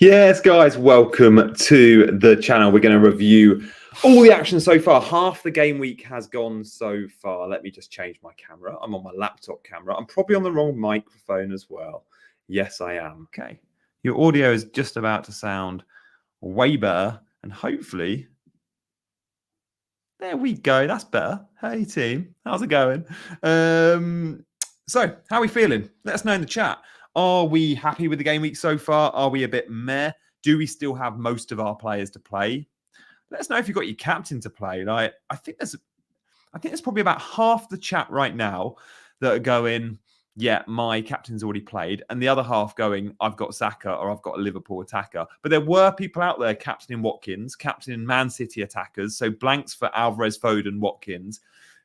Yes, guys, welcome to the channel. We're going to review all the action so far. Half the game week has gone so far. Let me just change my camera. I'm on my laptop camera. I'm probably on the wrong microphone as well. Yes, I am. Okay. Your audio is just about to sound way better, and hopefully, there we go. That's better. Hey, team. How's it going? So, how are we feeling? Let us know in the chat. Are we happy with the game week so far? Are we a bit meh? Do we still have most of our players to play? Let us know if you've got your captain to play. Like, I think there's probably about half the chat right now that are going, yeah, my captain's already played, and the other half going, I've got Saka or I've got a Liverpool attacker. But there were people out there captaining Watkins, captaining Man City attackers, so blanks for Alvarez, Foden, Watkins.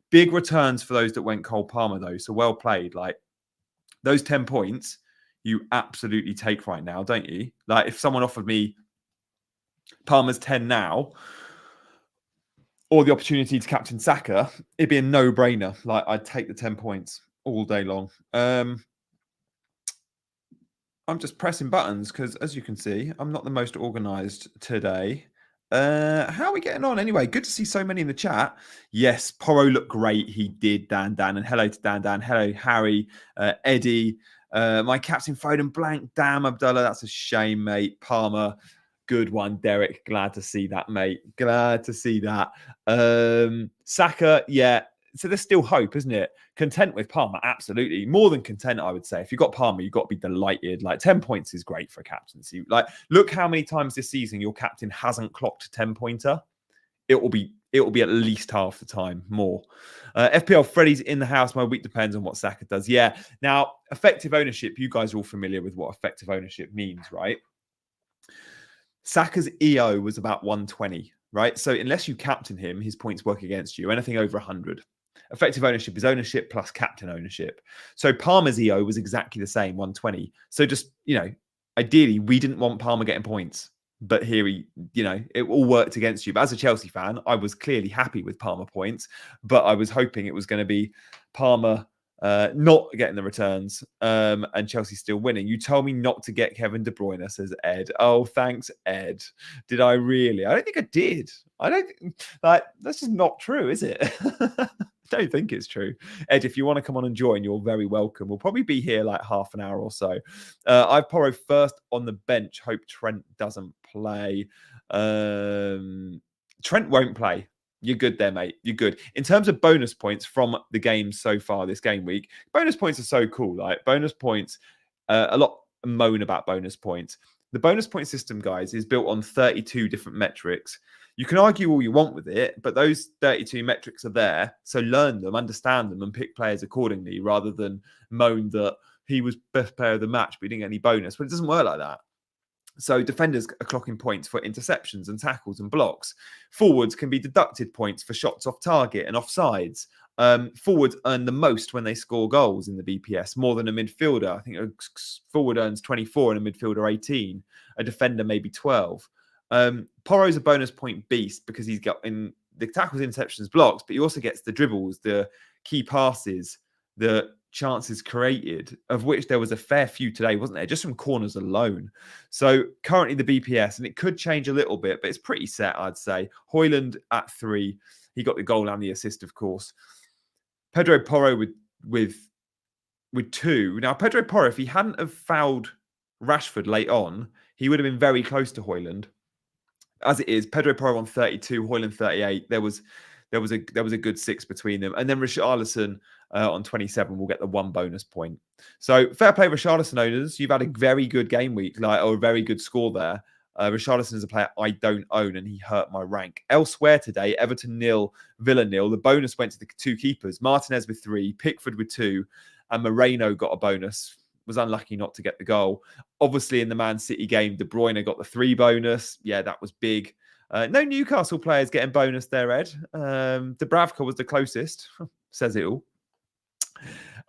Big returns for those that went Cole Palmer, though, so well played. Like, those 10 points you absolutely take right now, don't you? Like, if someone offered me Palmer's 10 now, or the opportunity to captain Saka, it'd be a no-brainer. Like, I'd take the 10 points all day long. I'm just pressing buttons because, as you can see, I'm not the most organised today. How are we getting on anyway? Good to see so many in the chat. Yes, Porro looked great. He did, Dan. And hello to Dan. Hello, Harry, Eddie. My captain Foden blank. Damn, Abdullah. That's a shame, mate. Palmer. Good one, Derek. Glad to see that, mate. Glad to see that. Saka, yeah. So there's still hope, isn't it? Content with Palmer, absolutely. More than content, I would say. If you've got Palmer, you've got to be delighted. Like, 10 points is great for a captaincy. Like, look how many times this season your captain hasn't clocked a 10-pointer. It will be at least half the time, more. FPL Freddy's in the house. My week depends on what Saka does. Yeah. Now, effective ownership, you guys are all familiar with what effective ownership means, right? Saka's EO was about 120, right? So unless you captain him, his points work against you. Anything over 100. Effective ownership is ownership plus captain ownership. So Palmer's EO was exactly the same, 120. So just, ideally, we didn't want Palmer getting points. But here it all worked against you. But as a Chelsea fan, I was clearly happy with Palmer points. But I was hoping it was going to be Palmer not getting the returns and Chelsea still winning. You told me not to get Kevin De Bruyne, says Ed. Oh, thanks, Ed. Did I really? I don't think I did. I don't that's just not true, is it? I don't think it's true. Ed, if you want to come on and join, you're very welcome. We'll probably be here like half an hour or so. I've Porro first on the bench. Hope Trent doesn't play. Trent won't play. You're good there, mate. You're good. In terms of bonus points from the games so far this game week, bonus points are so cool. Like, bonus points, a lot moan about bonus points. The bonus point system, guys, is built on 32 different metrics. You can argue all you want with it, but those 32 metrics are there. So learn them, understand them, and pick players accordingly, rather than moan that he was best player of the match, but he didn't get any bonus. But it doesn't work like that. So defenders are clocking points for interceptions and tackles and blocks. Forwards can be deducted points for shots off target and offsides. Forwards earn the most when they score goals in the BPS, more than a midfielder. I think a forward earns 24 and a midfielder 18. A defender maybe 12. Porro's a bonus point beast because he's got in the tackles, interceptions, blocks, but he also gets the dribbles, the key passes, the chances created, of which there was a fair few today, wasn't there? Just from corners alone. So currently the BPS, and it could change a little bit, but it's pretty set, I'd say. Højlund at 3. He got the goal and the assist, of course. Pedro Porro with 2. Now, Pedro Porro, if he hadn't have fouled Rashford late on, he would have been very close to Højlund. As it is, Pedro Porro on 32, Højlund 38. There was a good 6 between them. And then Richarlison on 27 will get the 1 bonus point. So fair play, Richarlison owners. You've had a very good game week, or a very good score there. Richarlison is a player I don't own, and he hurt my rank. Elsewhere today, Everton 0, Villa 0. The bonus went to the 2 keepers. Martinez with 3, Pickford with 2, and Moreno got a bonus. Was unlucky not to get the goal. Obviously, in the Man City game, De Bruyne got the 3 bonus. Yeah, that was big. No Newcastle players getting bonus there, Ed. Dubravka was the closest. Says it all.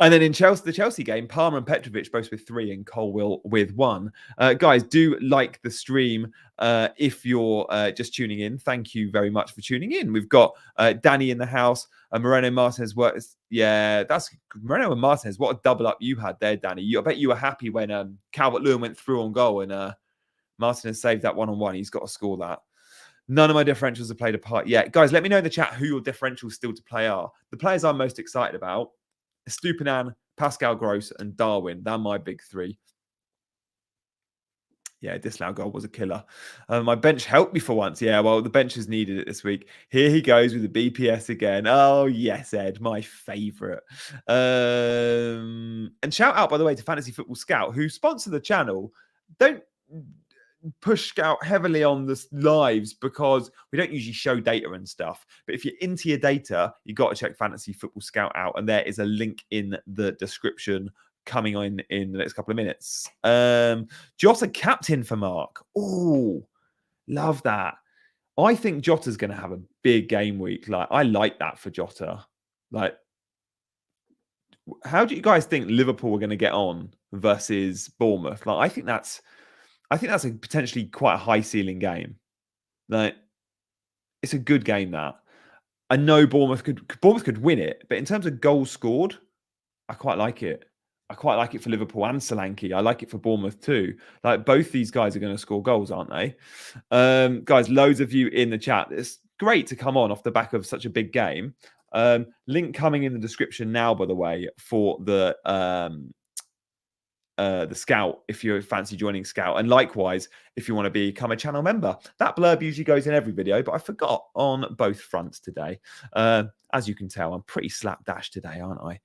And then in the Chelsea game, Palmer and Petrovic both with 3 and Colwill with 1. Guys, do like the stream if you're just tuning in. Thank you very much for tuning in. We've got Danny in the house. Moreno Martinez works. Yeah, that's Moreno and Martinez. What a double up you had there, Danny. I bet you were happy when Calvert-Lewin went through on goal and Martin has saved that one-on-one. He's got to score that. None of my differentials have played a part yet. Guys, let me know in the chat who your differentials still to play are. The players I'm most excited about are Stupinan, Pascal Gross, and Darwin. They're my big three. Yeah, Dislow goal was a killer. My bench helped me for once. Yeah, well, the bench has needed it this week. Here he goes with the BPS again. Oh, yes, Ed, my favourite. And shout out, by the way, to Fantasy Football Scout, who sponsor the channel. Don't push Scout heavily on the lives because we don't usually show data and stuff. But if you're into your data, you got to check Fantasy Football Scout out. And there is a link in the description coming on in the next couple of minutes. Jota captain for Mark. Oh, love that. I think Jota's going to have a big game week. Like, I like that for Jota. Like, how do you guys think Liverpool are going to get on versus Bournemouth? Like, I think that's a potentially quite a high ceiling game. Like, it's a good game that. I know Bournemouth could win it, but in terms of goals scored, I quite like it. I quite like it for Liverpool and Solanke. I like it for Bournemouth too. Like, both these guys are going to score goals, aren't they? Guys, loads of you in the chat. It's great to come on off the back of such a big game. Link coming in the description now, by the way, for the Scout, if you fancy joining Scout. And likewise, if you want to become a channel member. That blurb usually goes in every video, but I forgot on both fronts today. As you can tell, I'm pretty slapdash today, aren't I?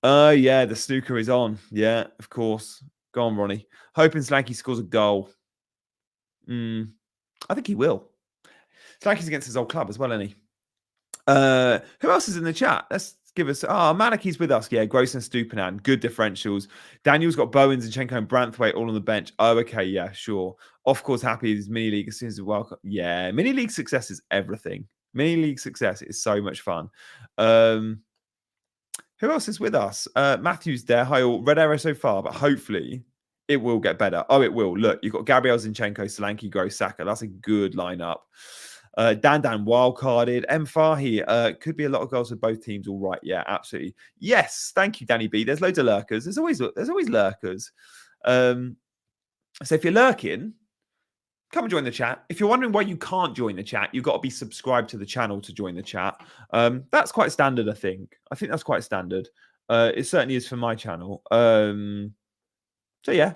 Yeah, the snooker is on. Yeah, of course. Go on, Ronnie. Hoping Slanky scores a goal. I think he will. Slanky's against his old club as well, isn't he? Who else is in the chat? Let's give us... Manaki's with us. Yeah, Gross and Stupinan. Good differentials. Daniel's got Bowen, Zinchenko, and Branthwaite all on the bench. Oh, okay, yeah, sure. Of course, happy is mini league as soon as welcome. Yeah, mini league success is everything. Mini league success is so much fun. Who else is with us? Matthew's there. Hi all. Red arrow so far, but hopefully it will get better. Oh, it will. Look, you've got Gabriel, Zinchenko, Solanke, Gross, Saka. That's a good lineup. Dan wildcarded. M Fahy. Could be a lot of goals for both teams. All right. Yeah, absolutely. Yes. Thank you, Danny B. There's loads of lurkers. There's always lurkers. So if you're lurking, come and join the chat. If you're wondering why you can't join the chat, you've got to be subscribed to the channel to join the chat. That's quite standard, I think. I think that's quite standard. It certainly is for my channel. So yeah,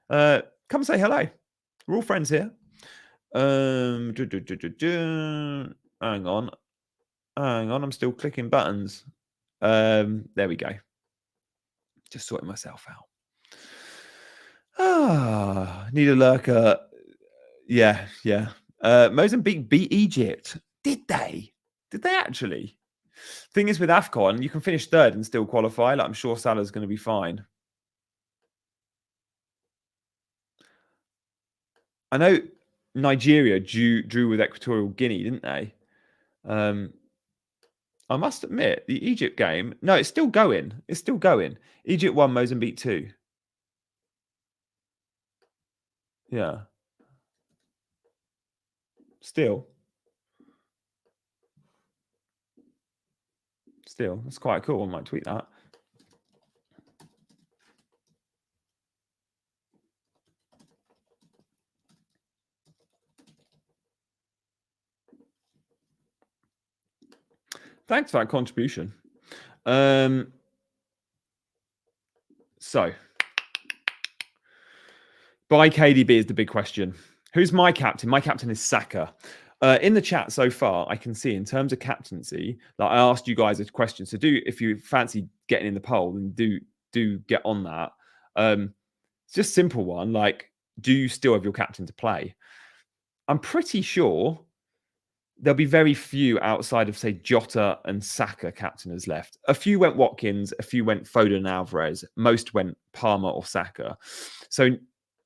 come say hello. We're all friends here. Hang on. I'm still clicking buttons. There we go. Just sorting myself out. Need a lurker. Yeah. Mozambique beat Egypt. Did they? Did they actually? Thing is, with AFCON, you can finish third and still qualify. Like, I'm sure Salah's going to be fine. I know Nigeria drew with Equatorial Guinea, didn't they? I must admit, the Egypt game... No, it's still going. It's still going. Egypt 1, Mozambique 2. Yeah. Still, that's quite cool. I might tweet that. Thanks for that contribution. So, by KDB is the big question. Who's my captain? My captain is Saka. In the chat so far, I can see in terms of captaincy, like I asked you guys a question. So if you fancy getting in the poll, then do get on that. It's just a simple one. Like, do you still have your captain to play? I'm pretty sure there'll be very few outside of, say, Jota and Saka captainers left. A few went Watkins, a few went Foden and Alvarez. Most went Palmer or Saka. So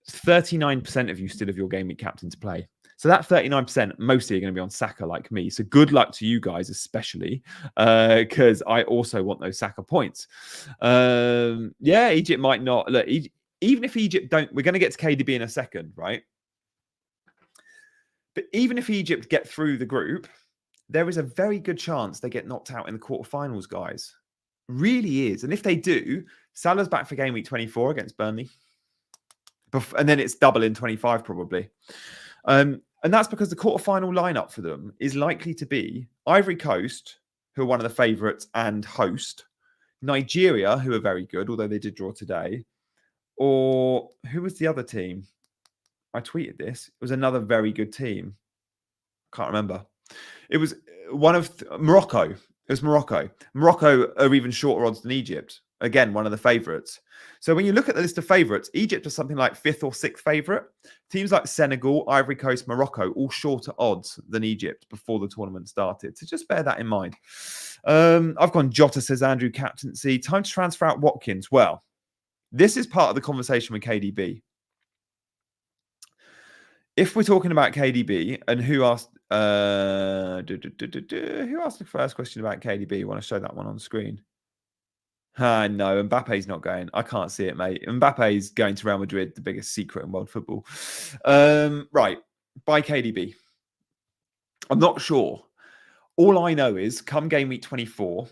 39% of you still have your game week captain to play. So that 39% mostly are going to be on Saka like me. So good luck to you guys, especially because I also want those Saka points. Yeah, Egypt might not. Look, even if Egypt don't, we're going to get to KDB in a second, right? But even if Egypt get through the group, there is a very good chance they get knocked out in the quarterfinals, guys. Really is. And if they do, Salah's back for game week 24 against Burnley. And then it's double in 25 probably. And that's because the quarterfinal lineup for them is likely to be Ivory Coast, who are one of the favourites and host, Nigeria, who are very good, although they did draw today, or who was the other team? I tweeted this. It was another very good team. Can't remember. It was one of Morocco. It was Morocco. Morocco are even shorter odds than Egypt. Again, one of the favourites. So when you look at the list of favourites, Egypt is something like 5th or 6th favourite. Teams like Senegal, Ivory Coast, Morocco, all shorter odds than Egypt before the tournament started. So just bear that in mind. I've gone Jota, says Andrew, captaincy. Time to transfer out Watkins. Well, this is part of the conversation with KDB. If we're talking about KDB, and who asked who asked the first question about KDB? I want to show that one on screen. No, Mbappe's not going. I can't see it, mate. Mbappe's going to Real Madrid, the biggest secret in world football. Right, by KDB. I'm not sure. All I know is come game week 24,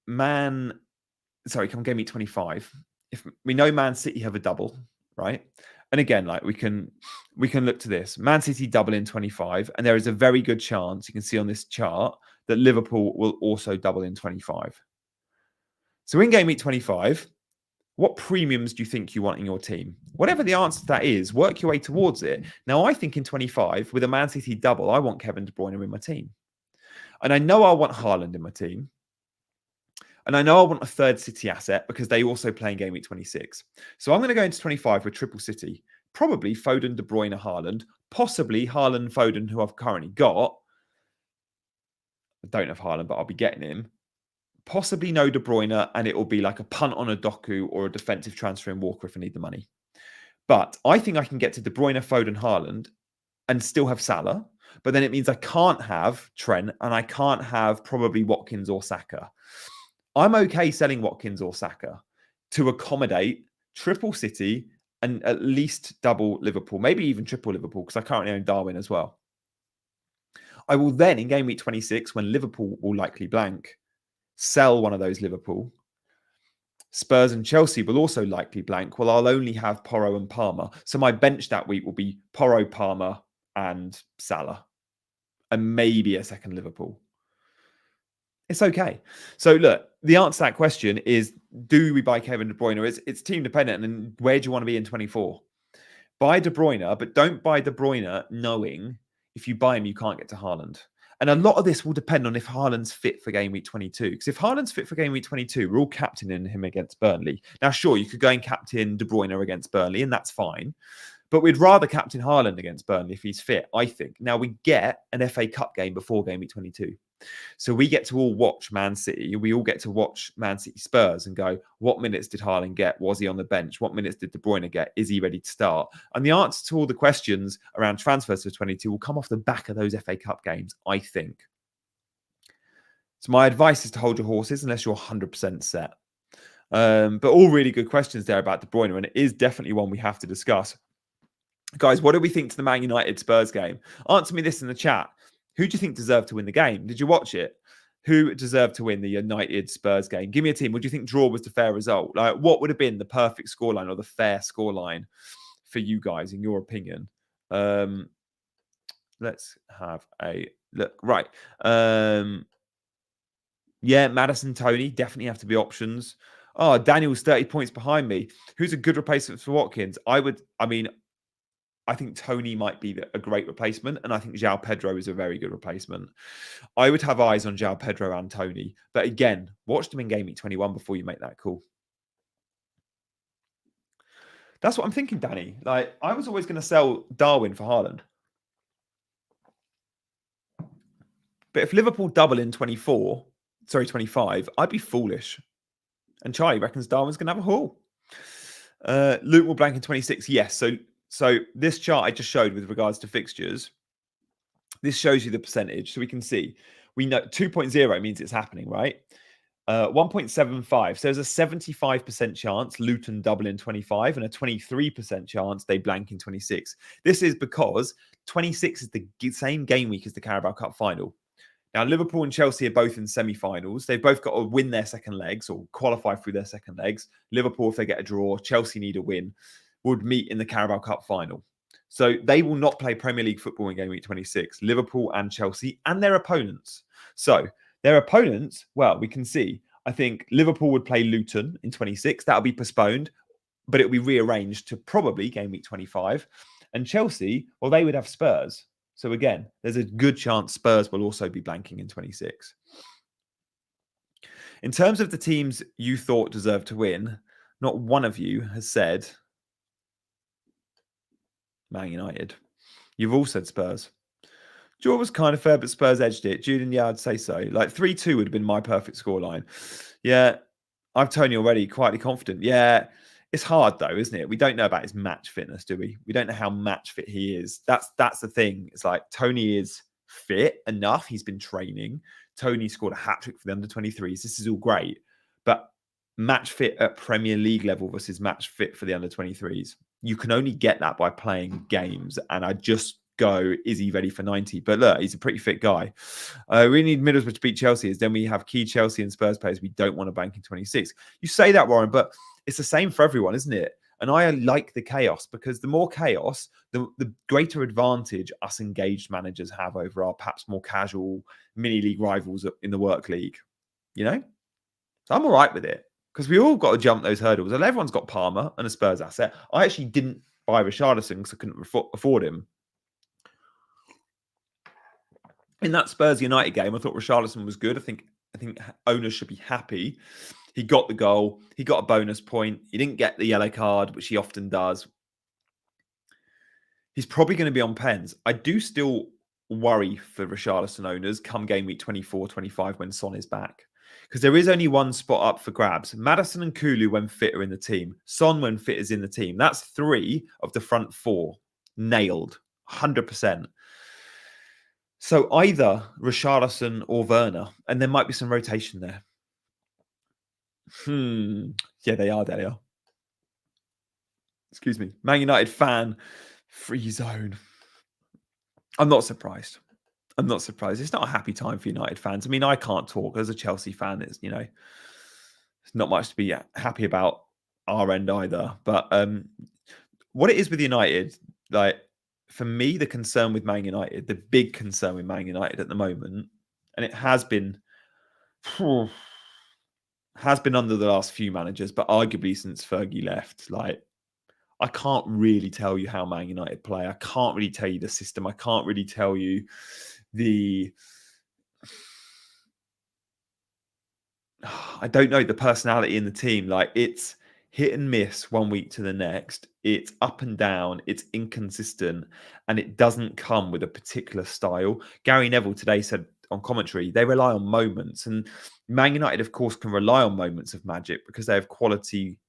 come game week 25, if we know Man City have a double, right? And again, like we can look to this. Man City double in 25, and there is a very good chance, you can see on this chart, that Liverpool will also double in 25. So in game week 25, what premiums do you think you want in your team? Whatever the answer to that is, work your way towards it. Now, I think in 25, with a Man City double, I want Kevin De Bruyne in my team. And I know I want Haaland in my team. And I know I want a third City asset because they also play in game week 26. So I'm going to go into 25 with triple City. Probably Foden, De Bruyne, Haaland. Possibly Haaland, Foden, who I've currently got. I don't have Haaland, but I'll be getting him. Possibly no De Bruyne, and it will be like a punt on a Doku or a defensive transfer in Walker if I need the money. But I think I can get to De Bruyne, Foden, Haaland and still have Salah. But then it means I can't have Trent and I can't have probably Watkins or Saka. I'm okay selling Watkins or Saka to accommodate triple City and at least double Liverpool, maybe even triple Liverpool, because I currently own Darwin as well. I will then, in game week 26, when Liverpool will likely blank, sell one of those Liverpool. Spurs and Chelsea will also likely blank. Well, I'll only have Porro and Palmer. So my bench that week will be Porro, Palmer, and Salah. And maybe a second Liverpool. It's okay. So look, the answer to that question is, do we buy Kevin De Bruyne? It's team dependent. And where do you want to be in 24? Buy De Bruyne, but don't buy De Bruyne knowing if you buy him, you can't get to Haaland. And a lot of this will depend on if Haaland's fit for game week 22. Because if Haaland's fit for game week 22, we're all captaining him against Burnley. Now, sure, you could go and captain De Bruyne against Burnley, and that's fine. But we'd rather captain Haaland against Burnley if he's fit, I think. Now, we get an FA Cup game before game week 22. So we get to all watch Man City. We all get to watch Man City Spurs and go, what minutes did Haaland get? Was he on the bench? What minutes did De Bruyne get? Is he ready to start? And the answer to all the questions around transfers for 22 will come off the back of those FA Cup games, I think. So my advice is to hold your horses unless you're 100% set. But all really good questions there about De Bruyne, and it is definitely one we have to discuss. Guys, what do we think to the Man United Spurs game? Answer me this in the chat. Who do you think deserved to win the game? Did you watch it? Who deserved to win the United Spurs game? Give me a team. Would you think draw was the fair result? Like, what would have been the perfect scoreline or the fair scoreline for you guys, in your opinion? Let's have a look. Right. Yeah, Maddison, Tony definitely have to be options. Oh, Daniel's 30 points behind me. Who's a good replacement for Watkins? I think Tony might be a great replacement, and I think João Pedro is a very good replacement. I would have eyes on João Pedro and Tony. But again, watch them in game week 21 before you make that call. That's what I'm thinking, Danny. Like, I was always going to sell Darwin for Haaland. But if Liverpool double in 25, I'd be foolish. And Charlie reckons Darwin's going to have a haul. Luke will blank in 26. Yes. So this chart I just showed with regards to fixtures, this shows you the percentage. So we can see, we know 2.0 means it's happening, right? 1.75. So there's a 75% chance Luton double in 25 and a 23% chance they blank in 26. This is because 26 is the same game week as the Carabao Cup final. Now, Liverpool and Chelsea are both in semi-finals. They've both got to win their second legs or qualify through their second legs. Liverpool, if they get a draw, Chelsea need a win. would meet in the Carabao Cup final. So they will not play Premier League football in game week 26, Liverpool and Chelsea and their opponents. So their opponents, well, we can see, I think Liverpool would play Luton in 26. That'll be postponed, but it'll be rearranged to probably game week 25. And Chelsea, well, they would have Spurs. So again, there's a good chance Spurs will also be blanking in 26. In terms of the teams you thought deserved to win, not one of you has said Man United. You've all said Spurs. Draw was kind of fair, but Spurs edged it. Jude, yeah, I'd say so. Like 3-2 would have been my perfect scoreline. Yeah, I've told you already, quietly confident. Yeah, it's hard though, isn't it? We don't know about his match fitness, do we? We don't know how match fit he is. That's the thing. It's like Tony is fit enough. He's been training. Tony scored a hat-trick for the under-23s. This is all great. But match fit at Premier League level versus match fit for the under-23s, you can only get that by playing games. And I just go, is he ready for 90? But look, he's a pretty fit guy. We need Middlesbrough to beat Chelsea. As then we have key Chelsea and Spurs players we don't want to bank in 26. You say that, Warren, but it's the same for everyone, isn't it? And I like the chaos because the more chaos, the greater advantage us engaged managers have over our perhaps more casual mini league rivals in the work league. You know? So I'm all right with it because we all got to jump those hurdles. And everyone's got Palmer and a Spurs asset. I actually didn't buy Richarlison because I couldn't afford him. In that Spurs United game, I thought Richarlison was good. I think owners should be happy. He got the goal. He got a bonus point. He didn't get the yellow card, which he often does. He's probably going to be on pens. I do still worry for Richarlison owners come game week 24, 25 when Son is back. Because there is only one spot up for grabs. Maddison and Kulu when fit are in the team. Son when fit is in the team. That's 3 of the front 4. Nailed. 100%. So either Richarlison or Werner, and there might be some rotation there. Yeah, they are. They are. Excuse me. Man United fan, free zone. I'm not surprised. I'm not surprised. It's not a happy time for United fans. I mean, I can't talk as a Chelsea fan. It's, you know, it's not much to be happy about our end either. But what it is with United, like for me, the concern with Man United, the big concern with Man United at the moment, and it has been under the last few managers, but arguably since Fergie left, like I can't really tell you how Man United play. I can't really tell you the system. I can't really tell you I don't know, the personality in the team. Like it's hit and miss one week to the next. It's up and down. It's inconsistent. And it doesn't come with a particular style. Gary Neville today said on commentary, they rely on moments. And Man United, of course, can rely on moments of magic because they have quality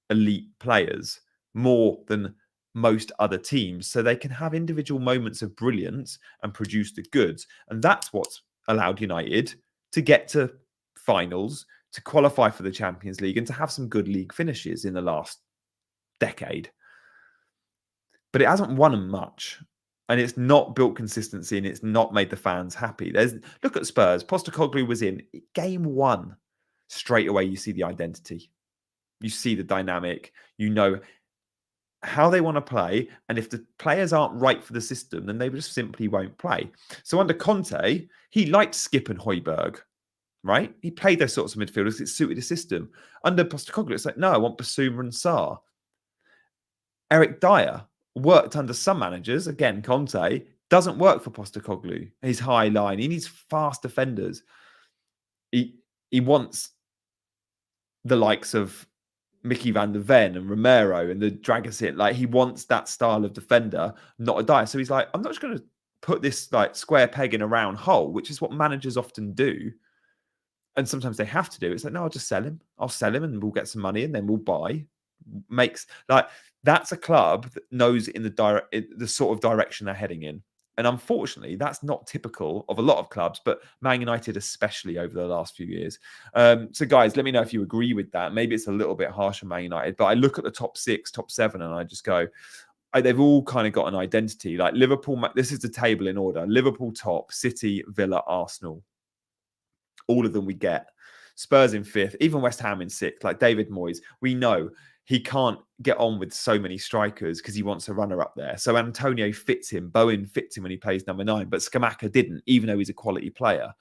elite players more than most other teams. So they can have individual moments of brilliance and produce the goods. And that's what's allowed United to get to finals, to qualify for the Champions League, and to have some good league finishes in the last decade. But it hasn't won them much. And it's not built consistency and it's not made the fans happy. Look at Spurs. Postecoglou was in game 1. Straight away, you see the identity. You see the dynamic. You know how they want to play. And if the players aren't right for the system, then they just simply won't play. So under Conte, he liked Skip and Højbjerg, right? He played those sorts of midfielders. It suited the system. Under Postecoglou, it's like, no, I want Basuma and Sarr. Eric Dyer worked under some managers. Again, Conte doesn't work for Postecoglou. His high line. He needs fast defenders. He wants the likes of Mickey van der Ven and Romero and the Dragosin. Like he wants that style of defender, not a Dyer. So he's like, I'm not just going to put this like square peg in a round hole, which is what managers often do. And sometimes they have to do. It's like, no, I'll just sell him. I'll sell him and we'll get some money and then we'll buy. Makes like that's a club that knows in the sort of direction they're heading in. And unfortunately, that's not typical of a lot of clubs, but Man United especially over the last few years. So guys, let me know if you agree with that. Maybe it's a little bit harsh on Man United, but I look at the top 6, top 7, and I just go, they've all kind of got an identity. Like Liverpool, this is the table in order. Liverpool top, City, Villa, Arsenal. All of them we get. Spurs in 5th, even West Ham in 6th. Like David Moyes, we know he can't get on with so many strikers because he wants a runner up there. So Antonio fits him. Bowen fits him when he plays number 9, but Scamacca didn't, even though he's a quality player.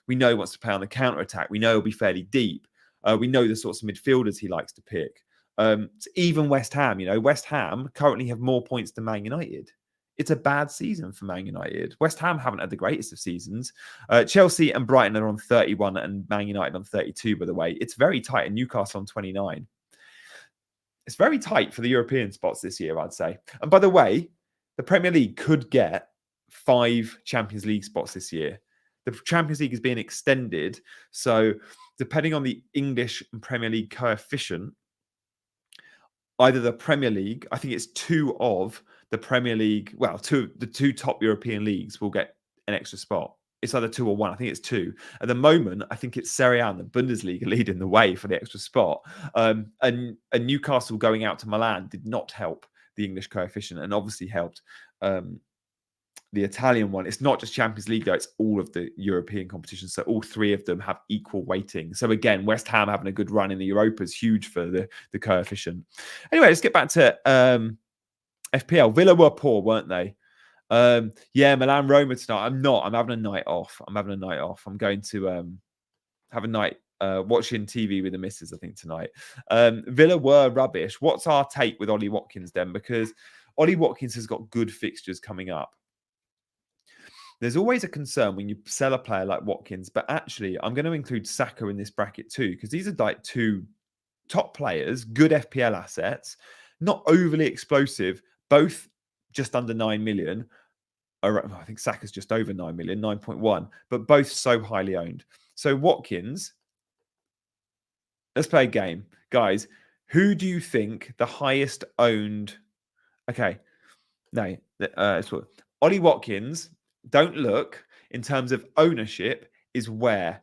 We know he wants to play on the counter-attack. We know he'll be fairly deep. We know the sorts of midfielders he likes to pick. Even West Ham, West Ham currently have more points than Man United. It's a bad season for Man United. West Ham haven't had the greatest of seasons. Chelsea and Brighton are on 31 and Man United on 32, by the way. It's very tight, and Newcastle on 29. It's very tight for the European spots this year, I'd say. And by the way, the Premier League could get 5 Champions League spots this year. The Champions League is being extended. So depending on the English and Premier League coefficient, either the Premier League, I think it's 2 of the Premier League, the 2 top European leagues will get an extra spot. It's either 2 or 1. I think it's 2. At the moment, I think it's Serie A and the Bundesliga leading the way for the extra spot. And Newcastle going out to Milan did not help the English coefficient, and obviously helped the Italian one. It's not just Champions League, though. It's all of the European competitions. So all 3 of them have equal weighting. So again, West Ham having a good run in the Europa is huge for the coefficient. Anyway, let's get back to FPL. Villa were poor, weren't they? Milan Roma tonight. I'm having a night off. I'm going to have a night watching TV with the missus, I think, tonight. Villa were rubbish. What's our take with Ollie Watkins then? Because Ollie Watkins has got good fixtures coming up. There's always a concern when you sell a player like Watkins, but actually I'm going to include Saka in this bracket too, because these are like 2 top players, good FPL assets, not overly explosive, both just under 9 million. I think Saka's just over 9 million, 9.1, but both so highly owned. So Watkins, let's play a game. Guys, who do you think the highest owned... Okay, no, Ollie Watkins, don't look, in terms of ownership, is where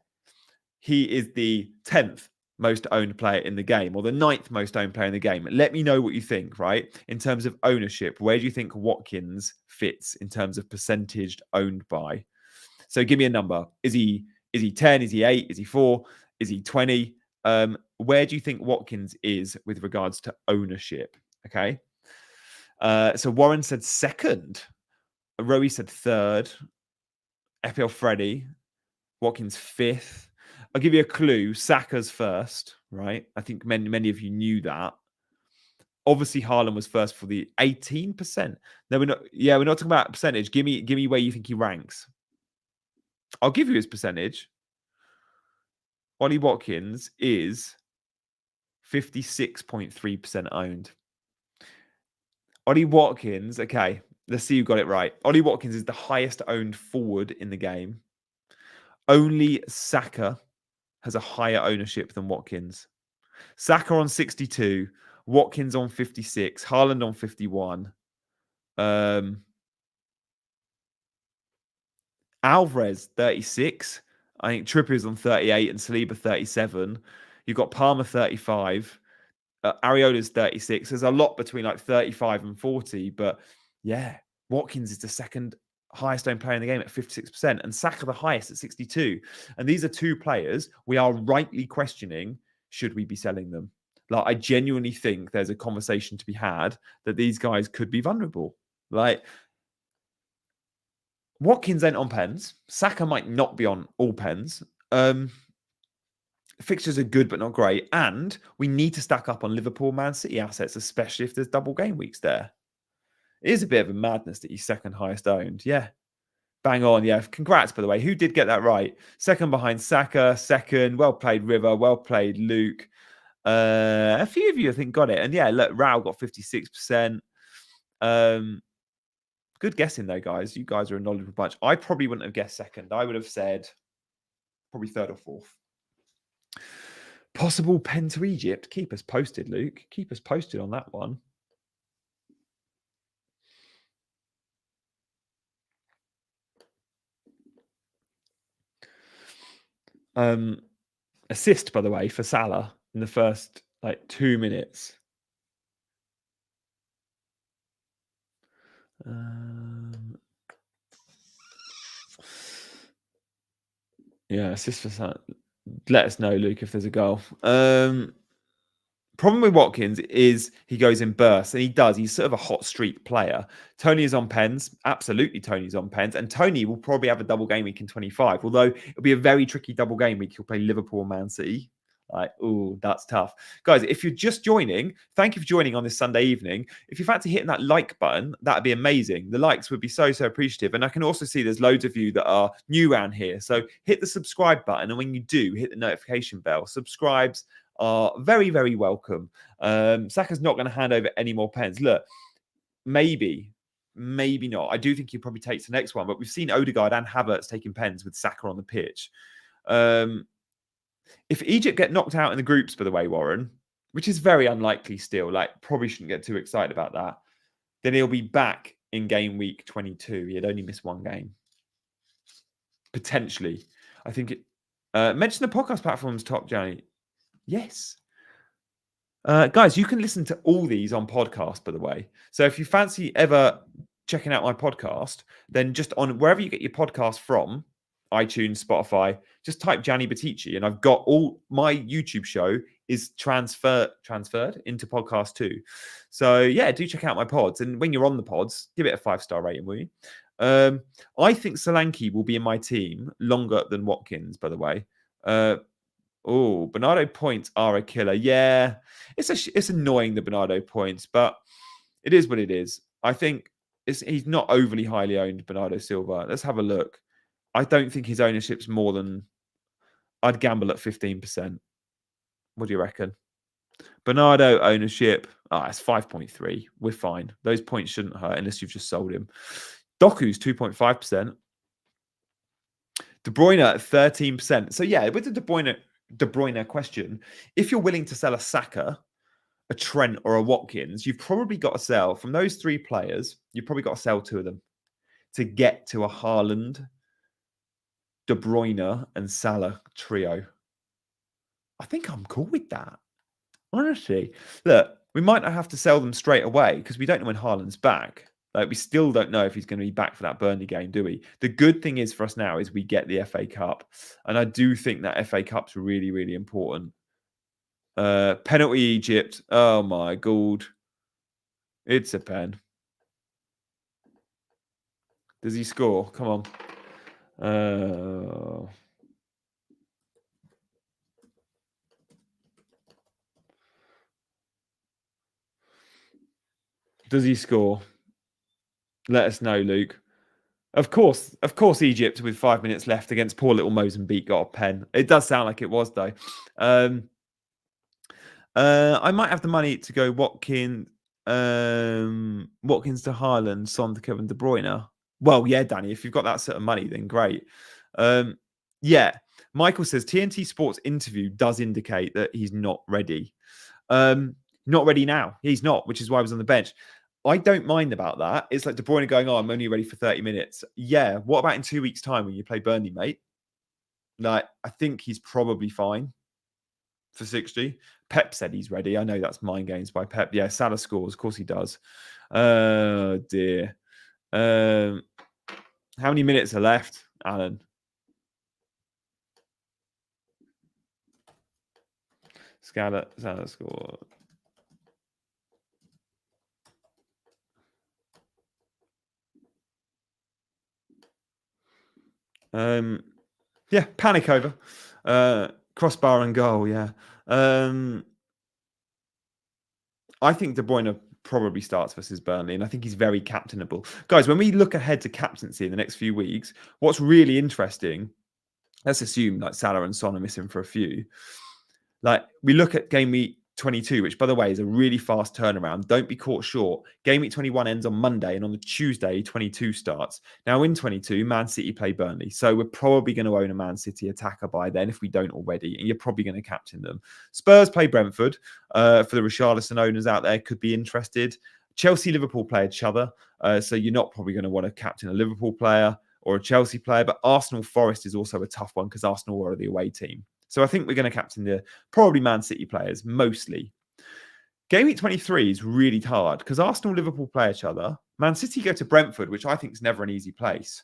he is the 10th most owned player in the game, or the 9th most owned player in the game. Let me know what you think, right? In terms of ownership, where do you think Watkins fits in terms of percentage owned by? So give me a number. Is he 10? Is he 8? Is he 4? Is he 20? Where do you think Watkins is with regards to ownership? Okay. So Warren said 2nd. Rowie said 3rd. FPL Freddy. Watkins 5th. I'll give you a clue. Saka's 1st, right? I think many of you knew that. Obviously, Haaland was 1st for the 18%. No, we're not. Yeah, we're not talking about percentage. Give me where you think he ranks. I'll give you his percentage. Ollie Watkins is 56.3% owned. Ollie Watkins, okay, let's see who got it right. Ollie Watkins is the highest owned forward in the game. Only Saka has a higher ownership than Watkins. Saka on 62, Watkins on 56, Haaland on 51. Alvarez 36. I think Trippier's on 38 and Saliba 37. You've got Palmer 35. Areola's 36. There's a lot between like 35 and 40, but yeah, Watkins is the 2nd highest owned player in the game at 56%, and Saka the highest at 62. And these are 2 players we are rightly questioning, should we be selling them? Like, I genuinely think there's a conversation to be had that these guys could be vulnerable. Like, Watkins ain't on pens. Saka might not be on all pens. Fixtures are good, but not great. And we need to stack up on Liverpool, Man City assets, especially if there's double game weeks there. It is a bit of a madness that he's 2nd highest owned. Yeah. Bang on. Yeah. Congrats, by the way. Who did get that right? 2nd behind Saka. 2nd. Well played, River. Well played, Luke. A few of you, I think, got it. And yeah, look, Rao got 56%. Good guessing, though, guys. You guys are a knowledgeable bunch. I probably wouldn't have guessed 2nd. I would have said probably 3rd or 4th. Possible pen to Egypt. Keep us posted, Luke. Keep us posted on that one. Assist, by the way, for Salah in the first 2 minutes. Yeah, assist for Salah. Let us know, Luke, if there's a goal. Problem with Watkins is he goes in bursts, and he does. He's sort of a hot streak player. Tony is on pens. Absolutely, Tony's on pens. And Tony will probably have a double game week in 25, although it'll be a very tricky double game week. He'll play Liverpool and Man City. Like, oh, that's tough. Guys, if you're just joining, thank you for joining on this Sunday evening. If you fancy hitting that like button, that'd be amazing. The likes would be so appreciative. And I can also see there's loads of you that are new around here. So hit the subscribe button. And when you do, hit the notification bell. Subscribes are very welcome. Saka's not going to hand over any more pens. Look, maybe not. I do think he probably takes the next one, but we've seen Odegaard and Havertz taking pens with Saka on the pitch. If Egypt get knocked out in the groups, by the way, Warren, which is very unlikely still, like probably shouldn't get too excited about that, then he'll be back in game week 22. He had only missed one game. Potentially. I think it... mention the podcast platforms top, Johnny. Yes. Guys, you can listen to all these on podcast, by the way. So if you fancy ever checking out my podcast, then just on wherever you get your podcast from, iTunes, Spotify, just type Gianni Battici, and I've got all my YouTube show is transferred into podcast too. So yeah, do check out my pods, and when you're on the pods, give it a 5-star rating, will you? I think Solanke will be in my team longer than Watkins, by the way. Bernardo points are a killer. Yeah, it's annoying, the Bernardo points, but it is what it is. I think he's not overly highly owned, Bernardo Silva. Let's have a look. I don't think his ownership's more than... I'd gamble at 15%. What do you reckon? Bernardo ownership. It's 5.3. We're fine. Those points shouldn't hurt unless you've just sold him. Doku's 2.5%. De Bruyne at 13%. So yeah, with the De Bruyne question, if you're willing to sell a Saka, a Trent, or a Watkins, you've probably got to sell, from those three players, you've probably got to sell two of them to get to a Haaland, De Bruyne, and Salah trio. I think I'm cool with that. Honestly, look, we might not have to sell them straight away because we don't know when Haaland's back. Like, we still don't know if he's going to be back for that Burnley game, do we? The good thing is for us now is we get the FA Cup. And I do think that FA Cup's really important. Penalty Egypt. Oh my God. It's a pen. Does he score? Come on. Does he score? Let us know, Luke. Of course, Egypt with 5 minutes left against poor little Mozambique got a pen. It does sound like it was, though. I might have the money to go Watkins to Haaland, Son to Kevin De Bruyne. Well, yeah, Danny, if you've got that sort of money, then great. Yeah, Michael says TNT Sports interview does indicate that he's not ready. Not ready now. He's not, which is why I was on the bench. I don't mind about that. It's like De Bruyne going, I'm only ready for 30 minutes. Yeah, what about in 2 weeks' time when you play Burnley, mate? Like, I think he's probably fine for 60. Pep said he's ready. I know that's mind games by Pep. Yeah, Salah scores. Of course he does. Oh, dear. How many minutes are left, Alan? Salah score. Yeah, panic over. Crossbar and goal, yeah. I think De Bruyne probably starts versus Burnley, and I think he's very captainable. Guys, when we look ahead to captaincy in the next few weeks, what's really interesting, let's assume like Salah and Son are missing for a few. Like, we look at game week 22, which, by the way, is a really fast turnaround. Don't be caught short. Game week 21 ends on Monday, and on the Tuesday, 22 starts. Now, in 22, Man City play Burnley. So we're probably going to own a Man City attacker by then, if we don't already, and you're probably going to captain them. Spurs play Brentford. For the Richarlison owners out there, could be interested. Chelsea, Liverpool play each other. So you're not probably going to want to captain a Liverpool player or a Chelsea player, but Arsenal Forest is also a tough one because Arsenal are the away team. So I think we're going to captain the probably Man City players, mostly. Game week 23 is really hard because Arsenal, Liverpool play each other. Man City go to Brentford, which I think is never an easy place.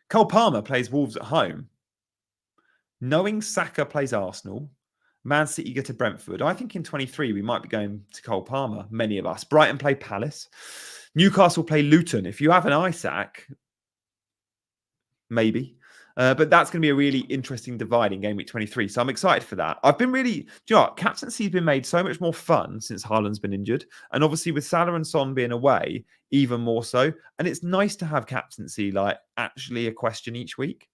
Cole Palmer plays Wolves at home. Knowing Saka plays Arsenal, Man City go to Brentford. I think in 23 we might be going to Cole Palmer, many of us. Brighton play Palace. Newcastle play Luton. If you have an Isaac, maybe. But that's going to be a really interesting divide in Game Week 23. So I'm excited for that. I've been really, do you know what? Captaincy's been made so much more fun since Haaland's been injured. And obviously with Salah and Son being away, even more so. And it's nice to have captaincy like actually a question each week.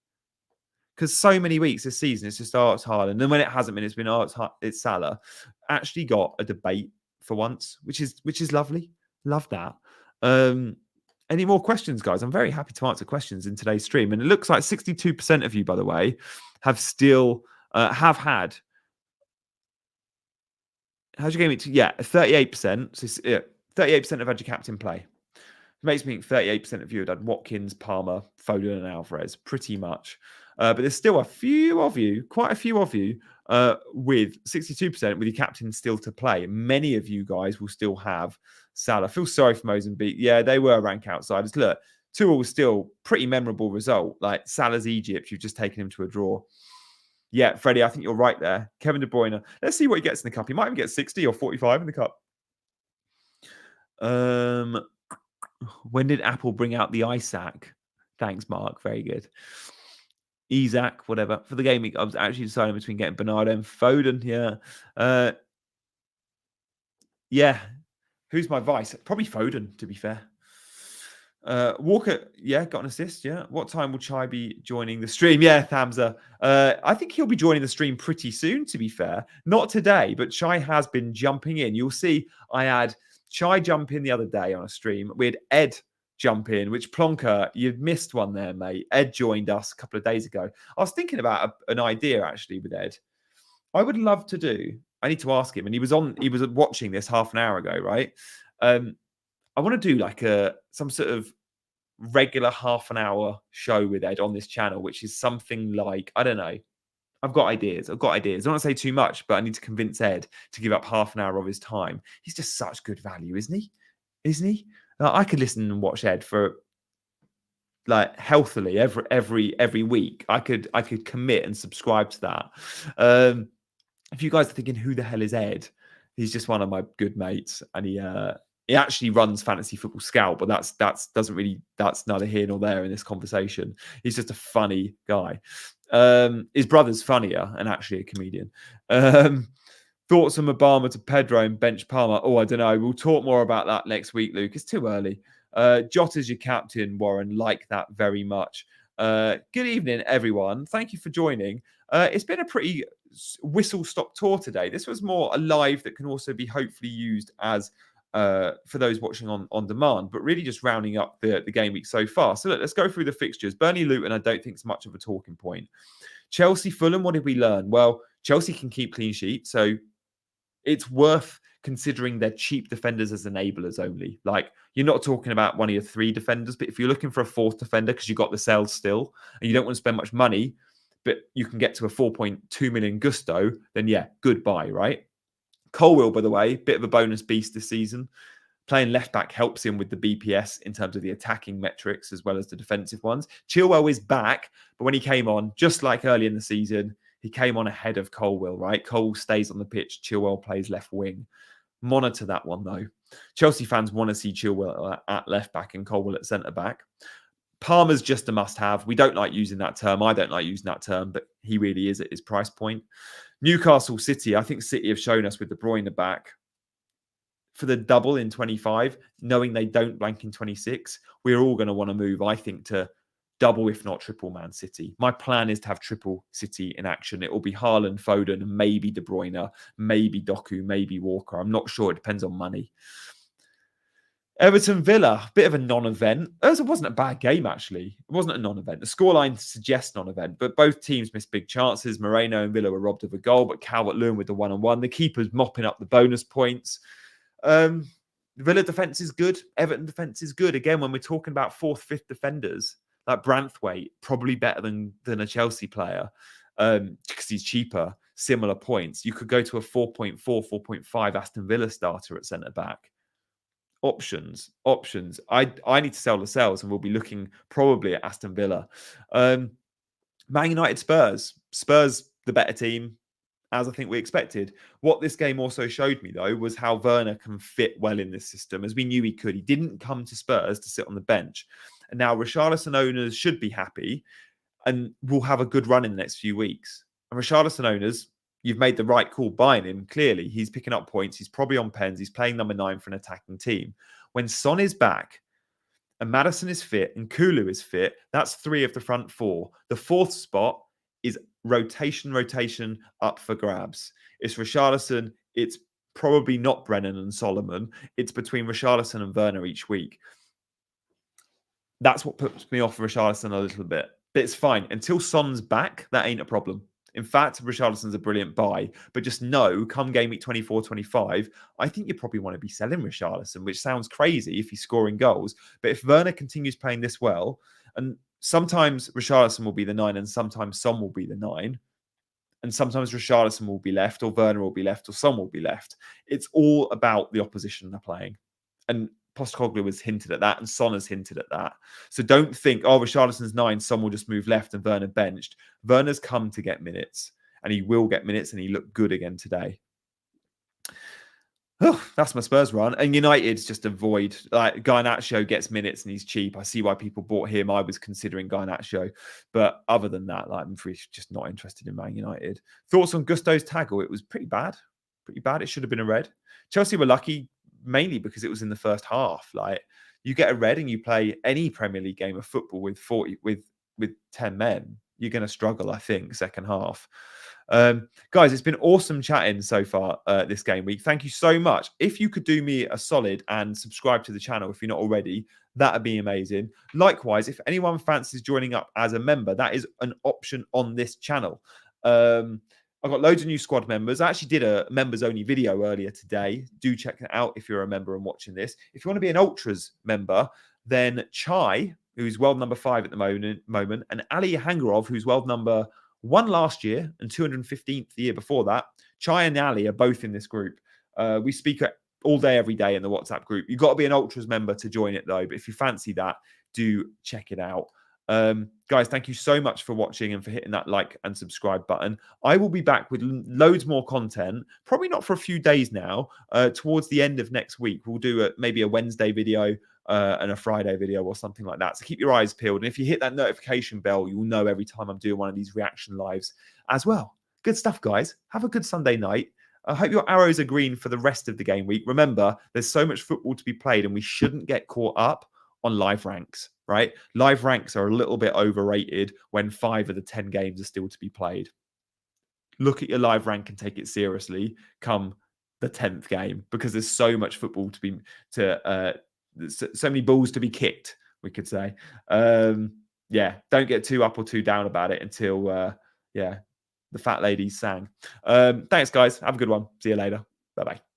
Because so many weeks this season, it's just, oh, it's Haaland. And then when it hasn't been, it's been, oh, it's Salah. Actually got a debate for once, which is lovely. Love that. Any more questions, guys? I'm very happy to answer questions in today's stream. And it looks like 62% of you, by the way, have still have had. How's your game? Yeah, 38%. So 38% have had your captain play. It makes me think 38% of you had Watkins, Palmer, Foden, and Alvarez, pretty much. But there's still a few of you, quite a few of you, with 62% with your captain still to play. Many of you guys will still have Salah. Feel sorry for Mozambique. Yeah, they were rank outsiders. Look, 2-2 was still pretty memorable result. Like Salah's Egypt, you've just taken him to a draw. Yeah, Freddie, I think you're right there. Kevin De Bruyne. Let's see what he gets in the cup. He might even get 60 or 45 in the cup. When did Apple bring out the Isaac? Thanks, Mark. Very good. Isaac, whatever. For the game week, I was actually deciding between getting Bernardo and Foden. Yeah. Yeah. Who's my vice? Probably Foden, to be fair. Walker, yeah, got an assist. Yeah. What time will Chai be joining the stream? Yeah, Thamza. I think he'll be joining the stream pretty soon, to be fair. Not today, but Chai has been jumping in. You'll see I had Chai jump in the other day on a stream. We had Ed jump in, which Plonker, you've missed one there, mate. Ed joined us a couple of days ago. I was thinking about an idea actually with Ed. I would love to do. I need to ask him, and he was watching this half an hour ago, right? I want to do like some sort of regular half an hour show with Ed on this channel, which is something like, I don't know. I've got ideas. I don't want to say too much, but I need to convince Ed to give up half an hour of his time. He's just such good value, isn't he? Isn't he? I could listen and watch Ed for like healthily every week. I could commit and subscribe to that. If you guys are thinking, who the hell is Ed? He's just one of my good mates, and he actually runs Fantasy Football Scout, but that's neither here nor there in this conversation. He's just a funny guy. His brother's funnier and actually a comedian. Thoughts on Obama to Pedro and bench Palmer? Oh, I don't know. We'll talk more about that next week, Luke. It's too early. Jota's your captain, Warren. Like that very much. Good evening, everyone. Thank you for joining. It's been a pretty whistle-stop tour today. This was more a live that can also be hopefully used as for those watching on demand, but really just rounding up the game week so far. So let's go through the fixtures. Burnley Luton, I don't think it's much of a talking point. Chelsea Fulham, what did we learn? Well, Chelsea can keep clean sheets, so it's worth considering their cheap defenders as enablers only. Like, you're not talking about one of your 3 defenders, but if you're looking for a 4th defender because you've got the sales still and you don't want to spend much money, but you can get to a 4.2 million gusto, then yeah, goodbye, right? Colwill, by the way, bit of a bonus beast this season. Playing left back helps him with the BPS in terms of the attacking metrics as well as the defensive ones. Chilwell is back, but when he came on, just like early in the season, he came on ahead of Colwill, right? Cole stays on the pitch. Chilwell plays left wing. Monitor that one, though. Chelsea fans want to see Chilwell at left back and Colwill at centre back. Palmer's just a must-have. We don't like using that term. I don't like using that term, but he really is at his price point. Newcastle City. I think City have shown us with De Bruyne back for the double in 25, knowing they don't blank in 26. We're all going to want to move, I think, to double, if not triple Man City. My plan is to have triple City in action. It will be Haaland, Foden, maybe De Bruyne, maybe Doku, maybe Walker. I'm not sure. It depends on money. Everton Villa, bit of a non-event. It wasn't a bad game, actually. It wasn't a non-event. The scoreline suggests non-event, but both teams missed big chances. Moreno and Villa were robbed of a goal, but Calvert-Lewin with the one-on-one. The keeper's mopping up the bonus points. Villa defence is good. Everton defence is good. Again, when we're talking about 4th, 5th defenders, like Branthwaite, probably better than a Chelsea player because he's cheaper, similar points. You could go to a 4.4, 4.5 Aston Villa starter at centre-back. Options. I need to sell the sales, and we'll be looking probably at Aston Villa. Man United Spurs. Spurs, the better team. as I think we expected. What this game also showed me, though, was how Werner can fit well in this system, as we knew he could. He didn't come to Spurs to sit on the bench. And now Richarlison owners should be happy and will have a good run in the next few weeks. And Richarlison owners, you've made the right call buying him. Clearly, he's picking up points. He's probably on pens. He's playing number 9 for an attacking team. When Son is back and Maddison is fit and Kulu is fit, that's 3 of the front 4. The 4th spot is rotation up for grabs. It's Richarlison. It's probably not Brennan and Solomon. It's between Richarlison and Werner each week. That's what puts me off Richarlison a little bit. But it's fine. Until Son's back, that ain't a problem. In fact, Richarlison's a brilliant buy. But just know, come game week 24-25, I think you probably want to be selling Richarlison, which sounds crazy if he's scoring goals. But if Werner continues playing this well, and sometimes Richarlison will be the 9 and sometimes Son will be the 9, and sometimes Richarlison will be left or Werner will be left or Son will be left. It's all about the opposition they're playing. And Postecoglou has hinted at that, and Son has hinted at that. So don't think, oh, Richarlison's 9, Son will just move left and Werner benched. Werner's come to get minutes, and he will get minutes, and he looked good again today. Oh, that's my Spurs run. And United's just a void. Like, Garnacho gets minutes and he's cheap. I see why people bought him. I was considering Garnacho. But other than that, like, I'm just not interested in Man United. Thoughts on Gusto's tackle? It was pretty bad. Pretty bad. It should have been a red. Chelsea were lucky, mainly because it was in the first half. Like, you get a red and you play any Premier League game of football with 10 men, you're going to struggle, I think, second half. Guys, it's been awesome chatting so far this game week. Thank you so much. If you could do me a solid and subscribe to the channel if you're not already, that'd be amazing. Likewise, if anyone fancies joining up as a member, that is an option on this channel. I've got loads of new squad members. I actually did a members-only video earlier today. Do check that out if you're a member and watching this. If you want to be an Ultras member, then Chai, who's world number 5 at the moment, and Ali Hangarov, who's world number 1 last year and 215th the year before that. Chai and Ali are both in this group. We speak all day, every day in the WhatsApp group. You've got to be an Ultras member to join it, though. But if you fancy that, do check it out. Guys, thank you so much for watching and for hitting that like and subscribe button. I will be back with loads more content, probably not for a few days now. Towards the end of next week, we'll do maybe a Wednesday video and a Friday video or something like that. So keep your eyes peeled. And if you hit that notification bell, you'll know every time I'm doing one of these reaction lives as well. Good stuff, guys. Have a good Sunday night. I hope your arrows are green for the rest of the game week. Remember, there's so much football to be played and we shouldn't get caught up on live ranks, right? Live ranks are a little bit overrated when 5 of the 10 games are still to be played. Look at your live rank and take it seriously come the 10th game, because there's so much football so many balls to be kicked, we could say. Yeah, don't get too up or too down about it until, the fat ladies sang. Thanks, guys. Have a good one. See you later. Bye-bye.